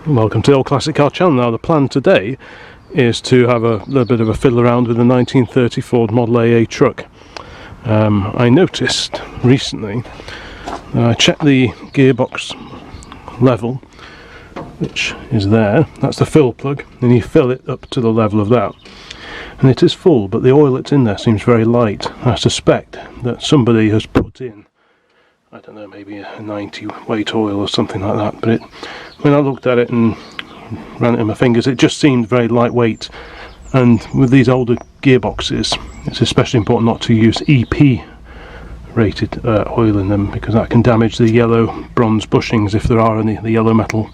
Welcome to the Old Classic Car channel. Now the plan today is to have a little bit of a fiddle around with the 1930 Ford Model AA truck. I noticed recently I checked the gearbox level, which is there. That's the fill plug, and you fill it up to the level of that, and it is full, but the oil that's in there seems very light. I suspect that somebody has put in, I don't know, maybe a 90 weight oil or something like that, but when I looked at it and ran it in my fingers, it just seemed very lightweight. And with these older gearboxes, it's especially important not to use EP rated oil in them, because that can damage the yellow bronze bushings if there are any the yellow metal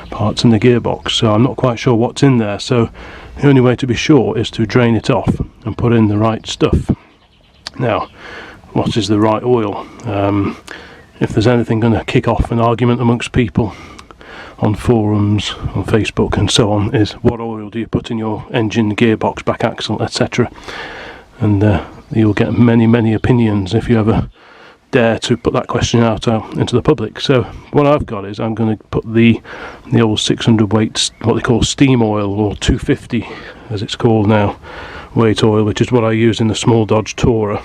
parts in the gearbox. So I'm not quite sure what's in there, so the only way to be sure is to drain it off and put in the right stuff. Now, what is the right oil? If there's anything going to kick off an argument amongst people on forums, on Facebook and so on, is what oil do you put in your engine, gearbox, back axle, etc. And you'll get many opinions if you ever dare to put that question out into the public. So what I've got is I'm going to put the old 600 weight, what they call steam oil, or 250 as it's called now, weight oil, which is what I use in the small Dodge Tourer.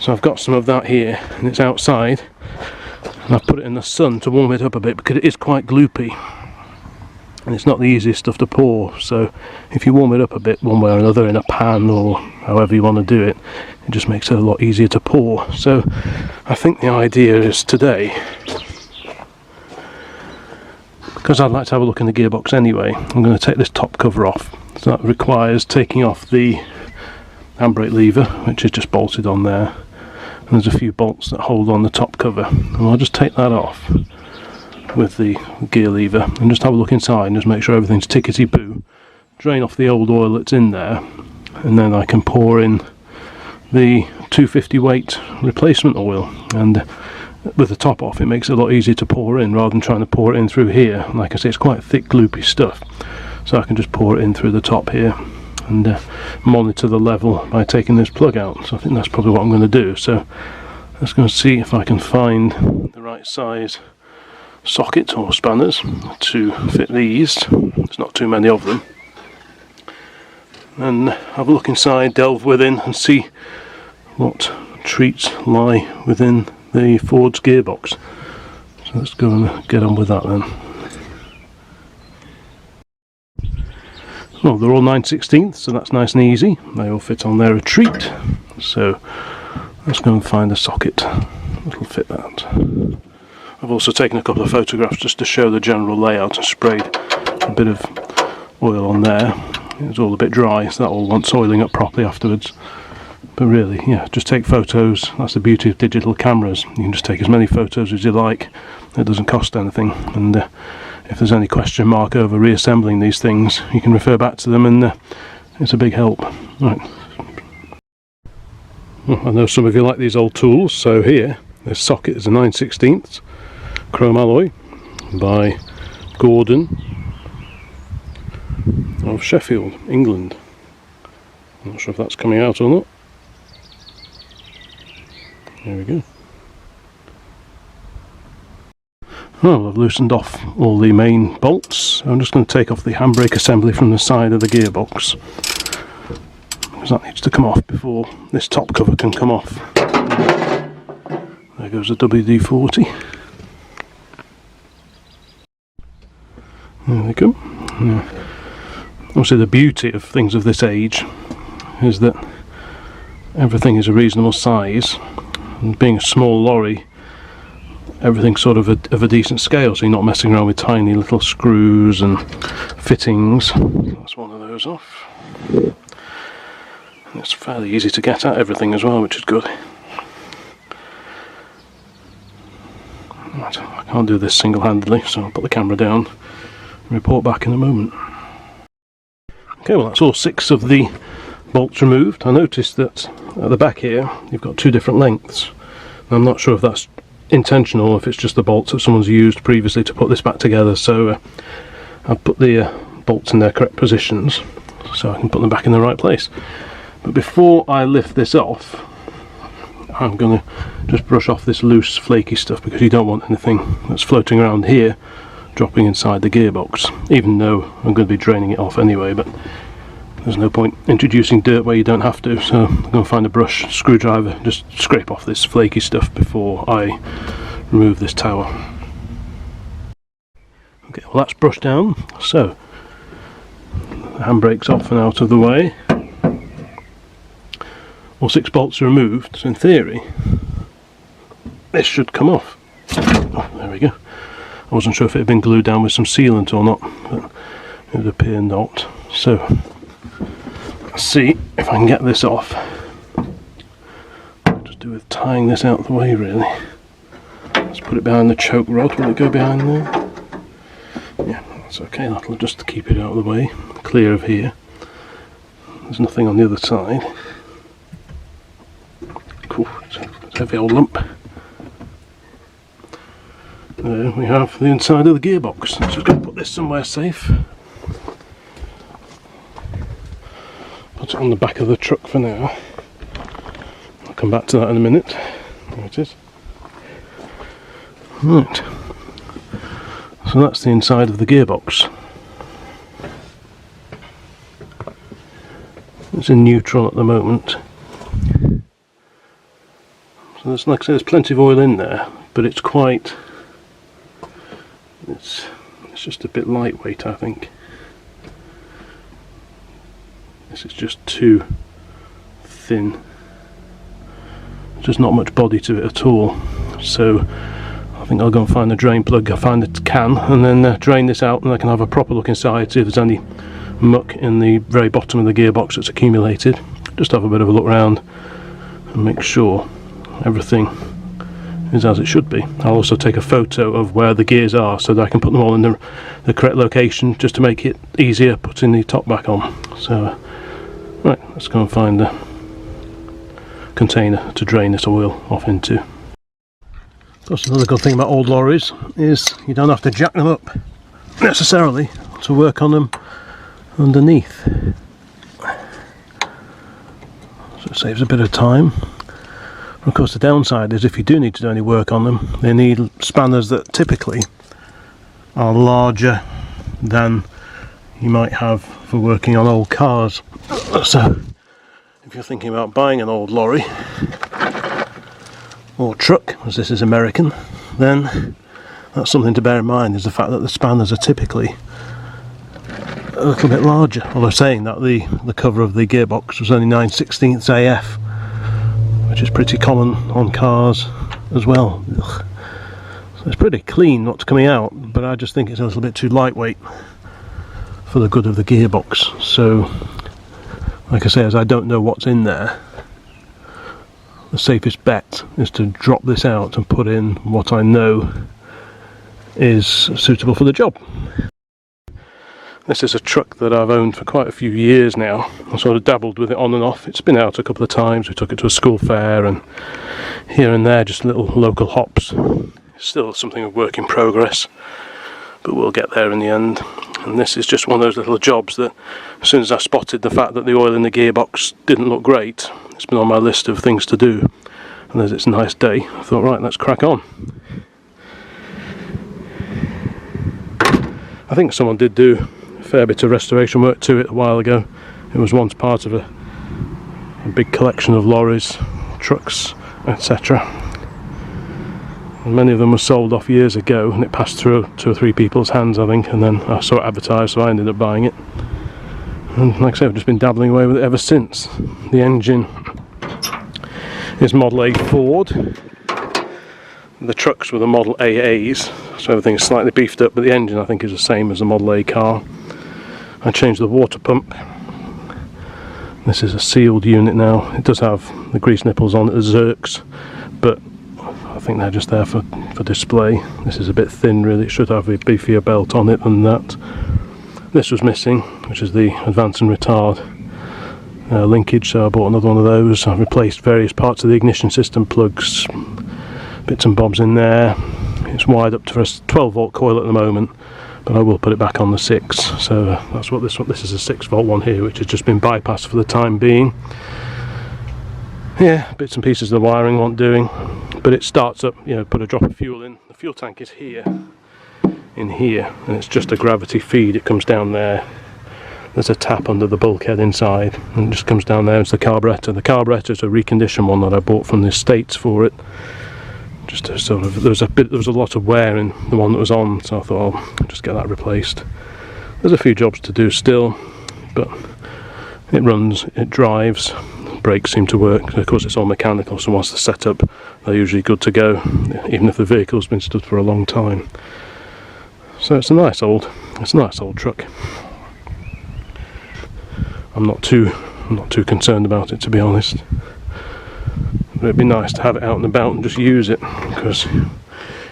So I've got some of that here, and it's outside, and I've put it in the sun to warm it up a bit, because it is quite gloopy and it's not the easiest stuff to pour. So if you warm it up a bit one way or another in a pan, or however you want to do it, it just makes it a lot easier to pour. So I think the idea is today, because I'd like to have a look in the gearbox anyway, I'm going to take this top cover off. So that requires taking off the handbrake lever, which is just bolted on there, and there's a few bolts that hold on the top cover, and I'll just take that off with the gear lever and just have a look inside and just make sure everything's tickety-boo, drain off the old oil that's in there, and then I can pour in the 250 weight replacement oil. And with the top off, it makes it a lot easier to pour in rather than trying to pour it in through here. Like I say, it's quite thick gloopy stuff, so I can just pour it in through the top here and monitor the level by taking this plug out. So I think that's probably what I'm going to do. So let's go and see if I can find the right size socket or spanners to fit these. There's not too many of them. And have a look inside, delve within, and see what treats lie within the Ford's gearbox. So let's go and get on with that then. Well, they're all 9/16, so that's nice and easy. They all fit on there a treat. So let's go and find a socket that'll fit that. I've also taken a couple of photographs just to show the general layout, and sprayed a bit of oil on there. It was all a bit dry, so that all wants oiling up properly afterwards. But really, yeah, just take photos. That's the beauty of digital cameras. You can just take as many photos as you like. It doesn't cost anything. And if there's any question mark over reassembling these things, you can refer back to them, and it's a big help. Right. Well, I know some of you like these old tools, so here, this socket is a 9/16 chrome alloy by Gordon of Sheffield, England. I'm not sure if that's coming out or not. There we go. Well, I've loosened off all the main bolts. I'm just going to take off the handbrake assembly from the side of the gearbox, because that needs to come off before this top cover can come off. There goes the WD-40. There we go. Yeah. Obviously the beauty of things of this age is that everything is a reasonable size, and being a small lorry, everything's sort of a decent scale, so you're not messing around with tiny little screws and fittings. That's one of those off. And it's fairly easy to get at everything as well, which is good. Right, I can't do this single-handedly, so I'll put the camera down and report back in a moment. Okay, well, that's all 6 of the bolts removed. I noticed that at the back here you've got 2 different lengths. I'm not sure if that's intentional or if it's just the bolts that someone's used previously to put this back together. So I've put the bolts in their correct positions so I can put them back in the right place. But before I lift this off, I'm going to just brush off this loose flaky stuff, because you don't want anything that's floating around here dropping inside the gearbox, even though I'm going to be draining it off anyway, but there's no point introducing dirt where you don't have to, so I'm going to find a brush, screwdriver, just scrape off this flaky stuff before I remove this tower. Okay, well that's brushed down, so the handbrake's off and out of the way. All 6 bolts are removed, so in theory this should come off. Oh, there we go. I wasn't sure if it had been glued down with some sealant or not, but it would appear not. So let's see if I can get this off. I'll just do with tying this out of the way really. Let's put it behind the choke rod. Will it go behind there? Yeah, that's okay. That'll just keep it out of the way, clear of here. There's nothing on the other side. Cool, it's a heavy old lump. There we have the inside of the gearbox. So I'm just going to put this somewhere safe. Put it on the back of the truck for now. I'll come back to that in a minute. There it is. Right. So that's the inside of the gearbox. It's in neutral at the moment. So there's, like I say, there's plenty of oil in there, but it's quite... It's just a bit lightweight, I think. This is just too thin. There's just not much body to it at all. So I think I'll go and find the drain plug, I'll find the can, and then drain this out, and I can have a proper look inside, see if there's any muck in the very bottom of the gearbox that's accumulated. Just have a bit of a look around and make sure everything is as it should be. I'll also take a photo of where the gears are so that I can put them all in the correct location, just to make it easier putting the top back on. So right, let's go and find the container to drain this oil off into. Of course, another good thing about old lorries is you don't have to jack them up necessarily to work on them underneath, so it saves a bit of time. Of course, the downside is if you do need to do any work on them, they need spanners that typically are larger than you might have for working on old cars. So if you're thinking about buying an old lorry or truck, as this is American, then that's something to bear in mind, is the fact that the spanners are typically a little bit larger. Although saying that, the cover of the gearbox was only 9/16 AF, which is pretty common on cars as well. Ugh. So it's pretty clean what's coming out, but I just think it's a little bit too lightweight for the good of the gearbox. So like I say, as I don't know what's in there, the safest bet is to drop this out and put in what I know is suitable for the job. This is a truck that I've owned for quite a few years now. I sort of dabbled with it on and off. It's been out a couple of times. We took it to a school fair, and here and there just little local hops. Still something of work in progress, but we'll get there in the end. And this is just one of those little jobs that, as soon as I spotted the fact that the oil in the gearbox didn't look great, it's been on my list of things to do. And as it's a nice day, I thought, right, let's crack on. I think someone did do a fair bit of restoration work to it a while ago. It was once part of a big collection of lorries, trucks, etc. And many of them were sold off years ago, and it passed through 2 or 3 people's hands, I think, and then I saw it advertised, so I ended up buying it. And like I say, I've just been dabbling away with it ever since. The engine is Model A Ford. The trucks were the Model AAs, so everything's slightly beefed up, but the engine I think is the same as the Model A car. I changed the water pump. This is a sealed unit now. It does have the grease nipples on it, the Zerks, but I think they're just there for display. This is a bit thin really, it should have a beefier belt on it than that. This was missing, which is the advance and retard linkage, so I bought another one of those. I've replaced various parts of the ignition system, plugs, bits and bobs in there. It's wired up to a 12 volt coil at the moment, but I will put it back on the 6. So that's what this is, a 6 volt one here, which has just been bypassed for the time being. Yeah, bits and pieces of the wiring want doing, but it starts up, you know, put a drop of fuel in. The fuel tank is here in here, and it's just a gravity feed. It comes down there. There's a tap under the bulkhead inside, and it just comes down there. It's the carburettor. The carburettor is a reconditioned one that I bought from the States for it. Just to sort of, there was a lot of wear in the one that was on, so I thought I'll just get that replaced. There's a few jobs to do still, but it runs, it drives, brakes seem to work. Of course, it's all mechanical, so once they're set up, they're usually good to go, even if the vehicle's been stood for a long time. So it's a nice old truck. I'm not too concerned about it, to be honest. But it'd be nice to have it out and about and just use it, because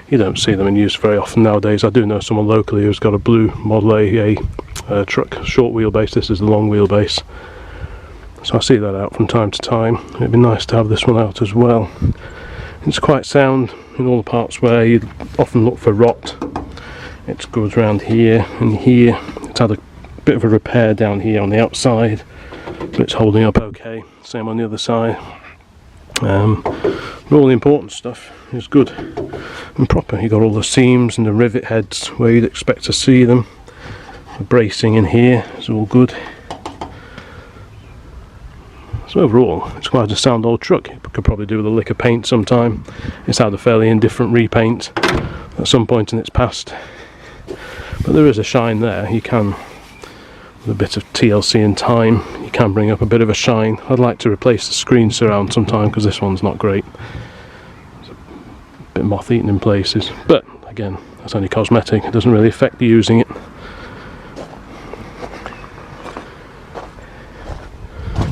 you don't see them in use very often nowadays. I do know someone locally who's got a blue Model A truck, short wheelbase. This is the long wheelbase, so I see that out from time to time. It'd be nice to have this one out as well. It's quite sound in all the parts where you often look for rot. It's good around here and here. It's had a bit of a repair down here on the outside, but it's holding up okay. Same on the other side. All the important stuff is good and proper. You got all the seams and the rivet heads where you'd expect to see them. The bracing in here is all good. So overall, it's quite a sound old truck. You could probably do with a lick of paint sometime. It's had a fairly indifferent repaint at some point in its past, but there is a shine there. You can, with a bit of TLC and time, you can bring up a bit of a shine. I'd like to replace the screen surround sometime, because this one's not great. It's a bit moth-eaten in places, but again, that's only cosmetic. It doesn't really affect you using it.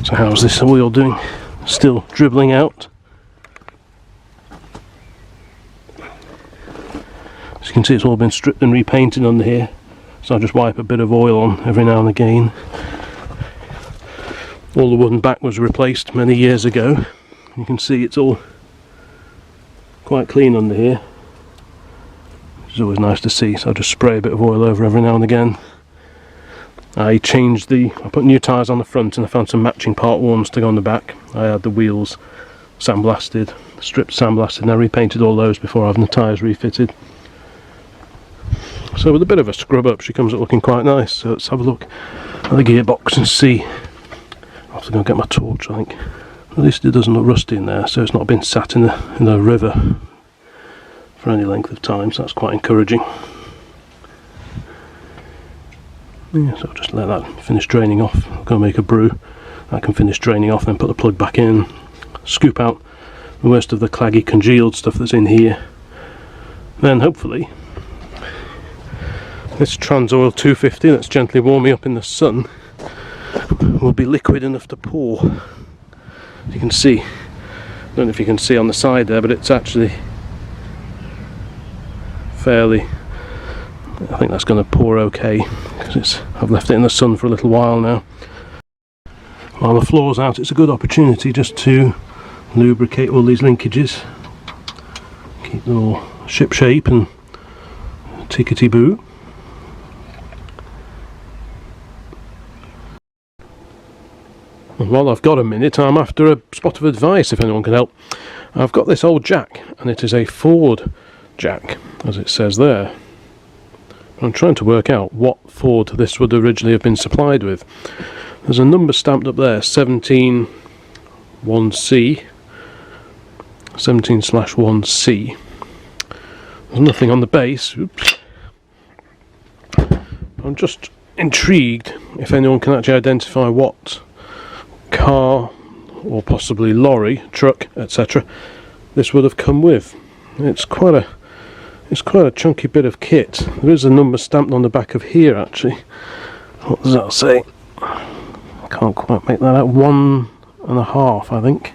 So how's this wheel doing? Still dribbling out. As you can see, it's all been stripped and repainted under here, so I'll just wipe a bit of oil on every now and again. All the wooden back was replaced many years ago. You can see it's all quite clean under here, which is always nice to see, so I'll just spray a bit of oil over every now and again. I put new tyres on the front, and I found some matching part warms to go on the back. I had the wheels sandblasted, stripped sandblasted, and I repainted all those before having the tyres refitted. So with a bit of a scrub up, she comes up looking quite nice. So let's have a look at the gearbox and see. I'll have to go and get my torch, I think. At least it doesn't look rusty in there, so it's not been sat in the river for any length of time, so that's quite encouraging. Yeah, so I'll just let that finish draining off. I'll go make a brew. That can finish draining off, then put the plug back in, scoop out the worst of the claggy congealed stuff that's in here. Then hopefully this Transoil 250 that's gently warming up in the sun will be liquid enough to pour. As you can see, I don't know if you can see on the side there, but it's actually fairly, I think that's going to pour okay, because I've left it in the sun for a little while now. While the floor's out, it's a good opportunity just to lubricate all these linkages, keep them all ship shape and tickety boo. And while I've got a minute, I'm after a spot of advice, if anyone can help. I've got this old jack, and it is a Ford jack, as it says there. I'm trying to work out what Ford this would originally have been supplied with. There's a number stamped up there, 171C, 17/1C. There's nothing on the base. Oops. I'm just intrigued if anyone can actually identify what car, or possibly lorry, truck, etc. this would have come with. It's quite a chunky bit of kit. There is a number stamped on the back of here, actually. What does that say? I can't quite make that out. 1.5, I think.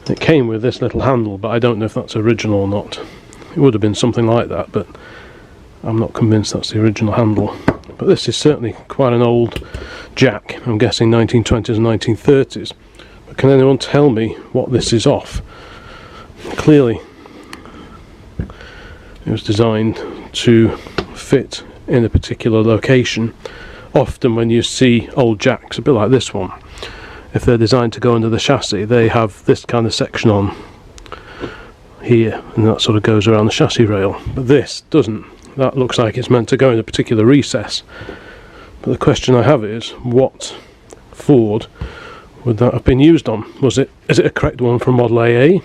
It came with this little handle, but I don't know if that's original or not. It would have been something like that, but I'm not convinced that's the original handle. But this is certainly quite an old jack. I'm guessing 1920s and 1930s. But can anyone tell me what this is off? Clearly it was designed to fit in a particular location. Often when you see old jacks, a bit like this one, if they're designed to go under the chassis, they have this kind of section on here, and that sort of goes around the chassis rail, but this doesn't. That looks like it's meant to go in a particular recess, but the question I have is, what Ford would that have been used on? Is it a correct one from Model AA,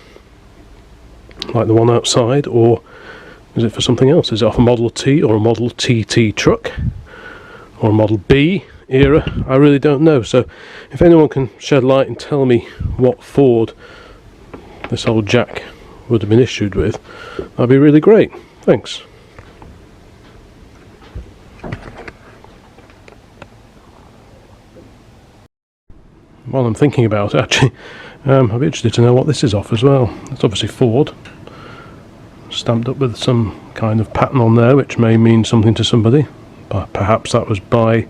like the one outside, or is it for something else? Is it off a Model T or a Model TT truck, or a Model B era? I really don't know. So if anyone can shed light and tell me what Ford this old jack would have been issued with, that'd be really great. Thanks. While I'm thinking about it, actually, I'd be interested to know what this is off as well. It's obviously Ford, stamped up with some kind of pattern on there, which may mean something to somebody, but perhaps that was by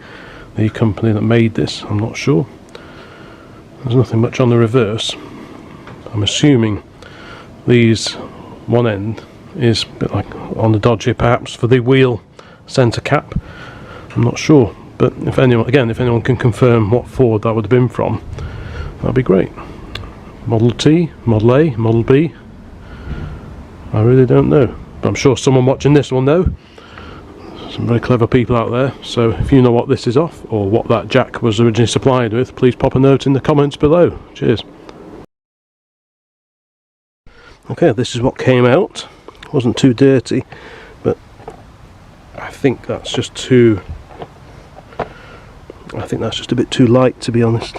the company that made this. I'm not sure. There's nothing much on the reverse. I'm assuming these one end is a bit like on the Dodge perhaps for the wheel centre cap. I'm not sure, but if anyone can confirm what Ford that would have been from, that'd be great. Model T, Model A, Model B, I really don't know, but I'm sure someone watching this will know. Some very clever people out there, so if you know what this is off, or what that jack was originally supplied with, please pop a note in the comments below. Cheers. Okay, this is what came out. It wasn't too dirty, but I think that's just a bit too light, to be honest.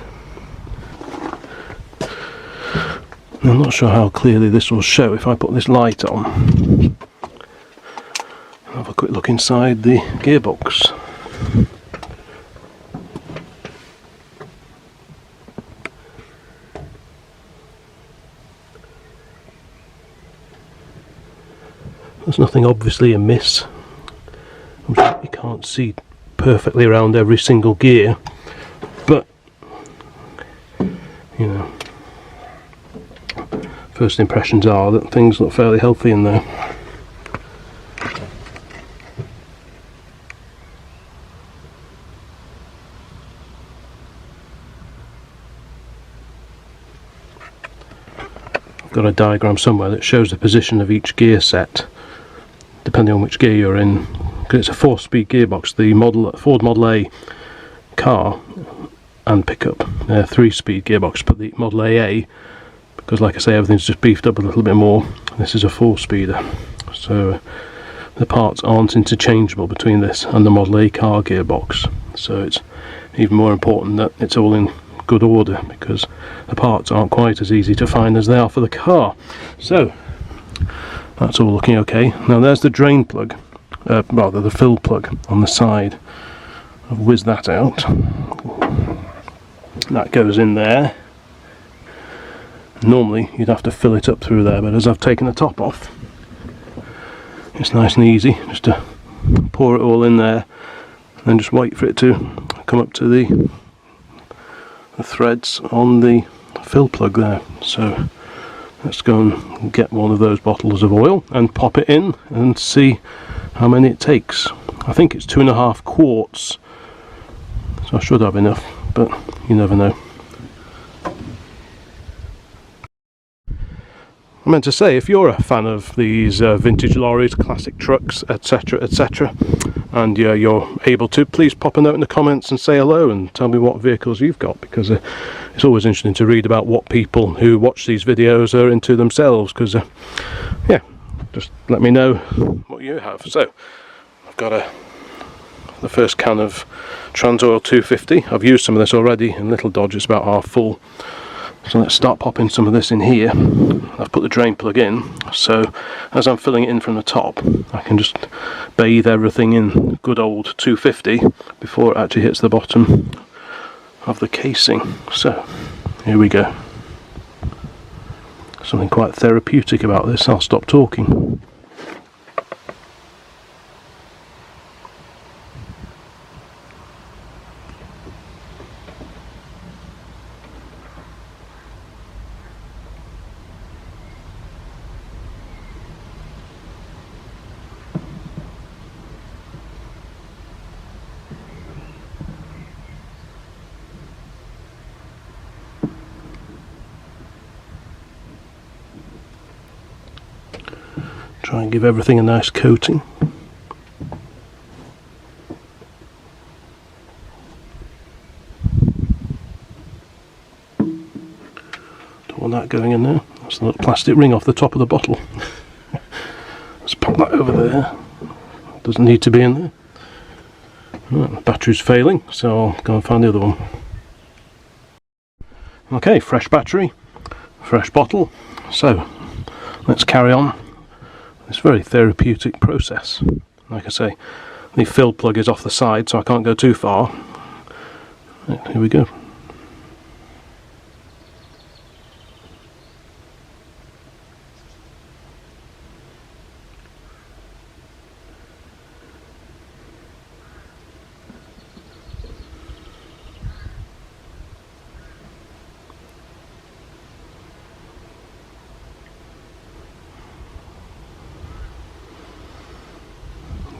I'm not sure how clearly this will show if I put this light on. Have a quick look inside the gearbox. There's nothing obviously amiss. You can't see perfectly around every single gear, but you know, first impressions are that things look fairly healthy in there. I've got a diagram somewhere that shows the position of each gear set depending on which gear you're in, because it's a 4-speed gearbox. The Ford Model A car and pickup, 3-speed gearbox, but the Model AA, because like I say, everything's just beefed up a little bit more, this is a 4-speeder, so the parts aren't interchangeable between this and the Model A car gearbox, so it's even more important that it's all in good order, because the parts aren't quite as easy to find as they are for the car. So that's all looking okay. Now there's the drain plug, rather the fill plug on the side. I've whizzed that out. That goes in there. Normally you'd have to fill it up through there, but as I've taken the top off, it's nice and easy just to pour it all in there and then just wait for it to come up to the threads on the fill plug there. So let's go and get one of those bottles of oil and pop it in and see how many it takes. I think it's 2.5 quarts, so I should have enough, but you never know. I meant to say, if you're a fan of these vintage lorries, classic trucks, etc, etc, and you're able to, please pop a note in the comments and say hello and tell me what vehicles you've got, because it's always interesting to read about what people who watch these videos are into themselves, because yeah, just let me know what you have. So I've got the first can of Transoil 250. I've used some of this already in Little Dodge, it's about half full. So let's start popping some of this in here. I've put the drain plug in, so as I'm filling it in from the top, I can just bathe everything in good old 250 before it actually hits the bottom of the casing. So here we go. Something quite therapeutic about this. I'll stop talking. Try and give everything a nice coating. Don't want that going in there. That's a little plastic ring off the top of the bottle. Let's pop that over there. Doesn't need to be in there. Right, the battery's failing, so I'll go and find the other one. Okay, fresh battery, fresh bottle. So let's carry on this very therapeutic process. Like I say, the fill plug is off the side, so I can't go too far. Right, here we go.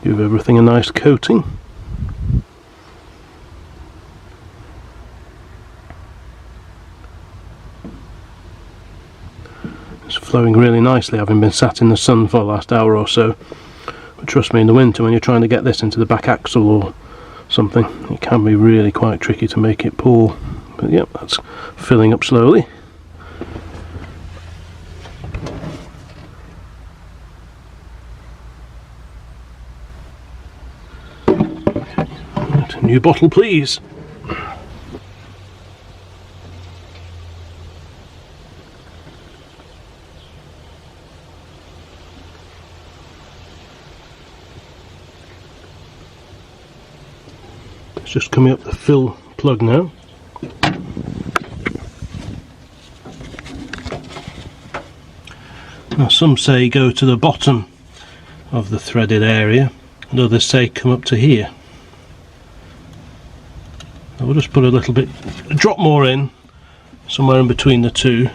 Give everything a nice coating. It's flowing really nicely, having been sat in the sun for the last hour or so. But trust me, in the winter when you're trying to get this into the back axle or something, it can be really quite tricky to make it pour. But yep, that's filling up slowly. New bottle, please. It's just coming up the fill plug now. Now some say go to the bottom of the threaded area, and others say come up to here. We'll just put a little bit, a drop more in, somewhere in between the two.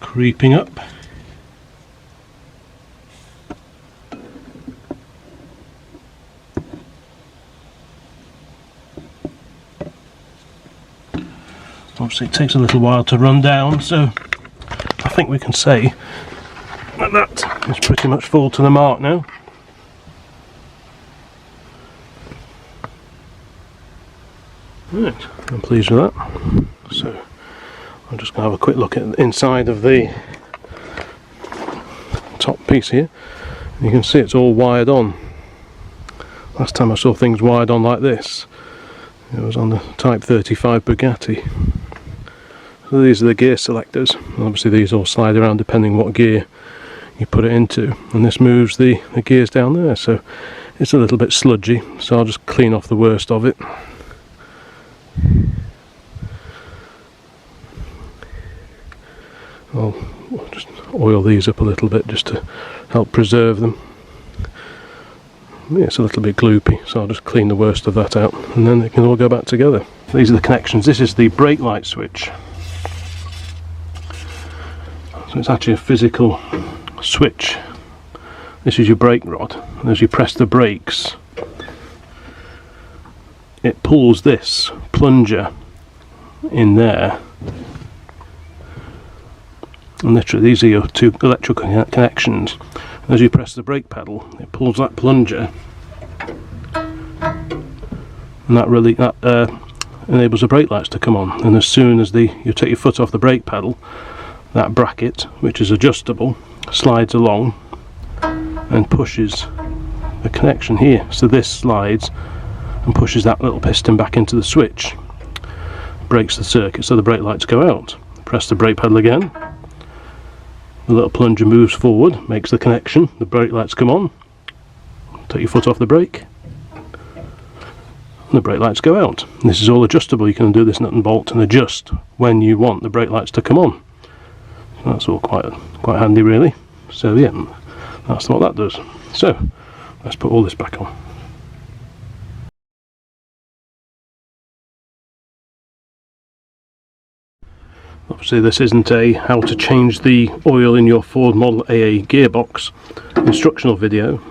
Creeping up. Obviously it takes a little while to run down, so I think we can say that that is pretty much full to the mark now. Right, I'm pleased with that. So I'm just going to have a quick look at the inside of the top piece here. You can see it's all wired on. Last time I saw things wired on like this, it was on the Type 35 Bugatti. So these are the gear selectors. Obviously these all slide around depending what gear you put it into, and this moves the gears down there, so it's a little bit sludgy, so I'll just clean off the worst of it. I'll just oil these up a little bit just to help preserve them. Yeah, it's a little bit gloopy, so I'll just clean the worst of that out, and then they can all go back together. These are the connections. This is the brake light switch. So it's actually a physical switch. This is your brake rod, and as you press the brakes, it pulls this plunger in there. And literally these are your two electrical connections. As you press the brake pedal, it pulls that plunger, and that really enables the brake lights to come on. And as soon as you take your foot off the brake pedal, that bracket, which is adjustable, slides along and pushes the connection here. So this slides and pushes that little piston back into the switch, breaks the circuit, so the brake lights go out. Press the brake pedal again, the little plunger moves forward, makes the connection, the brake lights come on, take your foot off the brake, and the brake lights go out. And this is all adjustable. You can do this nut and bolt and adjust when you want the brake lights to come on. So that's all quite handy really. So yeah, that's what that does. So let's put all this back on. Obviously this isn't a how to change the oil in your Ford Model AA gearbox instructional video.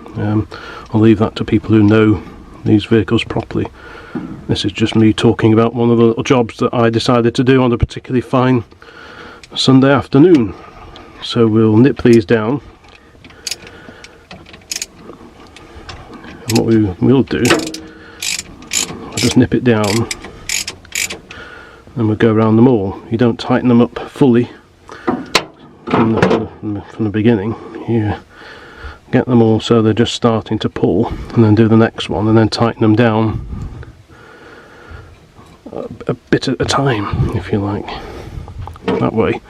I'll leave that to people who know these vehicles properly. This is just me talking about one of the little jobs that I decided to do on a particularly fine Sunday afternoon. So we'll nip these down, and what we will do, I'll just nip it down and we'll go around them all. You don't tighten them up fully from the beginning. You get them all so they're just starting to pull, and then do the next one and then tighten them down a bit at a time, if you like. That way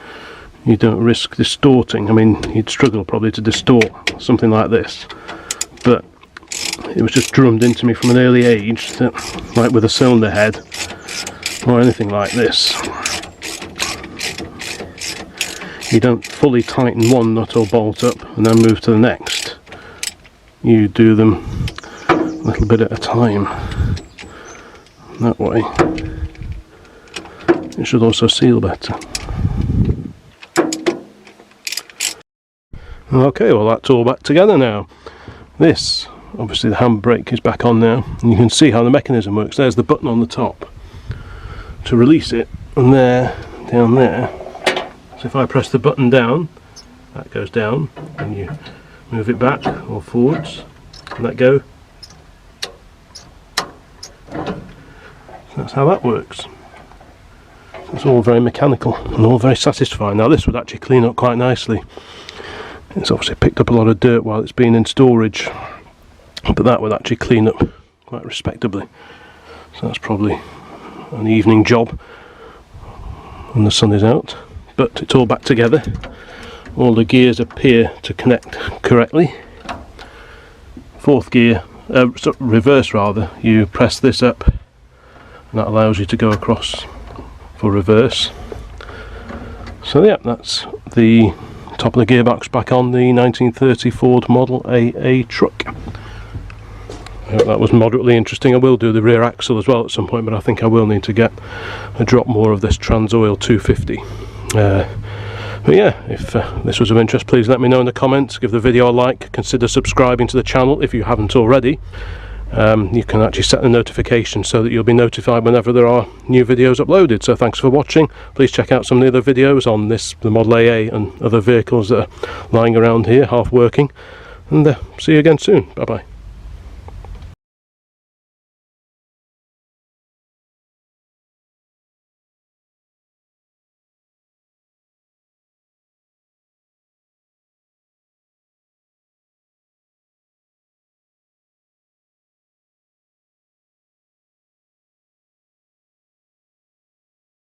you don't risk distorting. I mean, you'd struggle probably to distort something like this, but it was just drummed into me from an early age that, like with a cylinder head or anything like this, you don't fully tighten one nut or bolt up and then move to the next. You do them a little bit at a time. That way it should also seal better. Okay, well that's all back together now. This, obviously the handbrake is back on now, and you can see how the mechanism works. There's the button on the top to release it, and there, down there. So if I press the button down, that goes down, and you move it back or forwards, and let go. That's how that works. It's all very mechanical and all very satisfying. Now this would actually clean up quite nicely. It's obviously picked up a lot of dirt while it's been in storage, but that would actually clean up quite respectably. So that's probably an evening job when the sun is out. But it's all back together. All the gears appear to connect correctly. Fourth gear, reverse rather, you press this up and that allows you to go across for reverse. So yeah, that's the top of the gearbox back on the 1930 Ford Model AA truck. I hope that was moderately interesting. I will do the rear axle as well at some point, but I think I will need to get a drop more of this Transoil 250. But yeah, if this was of interest, please let me know in the comments. Give the video a like, consider subscribing to the channel if you haven't already. You can actually set the notification so that you'll be notified whenever there are new videos uploaded. So thanks for watching. Please check out some of the other videos on the Model AA and other vehicles that are lying around here half working, and see you again soon. Bye bye.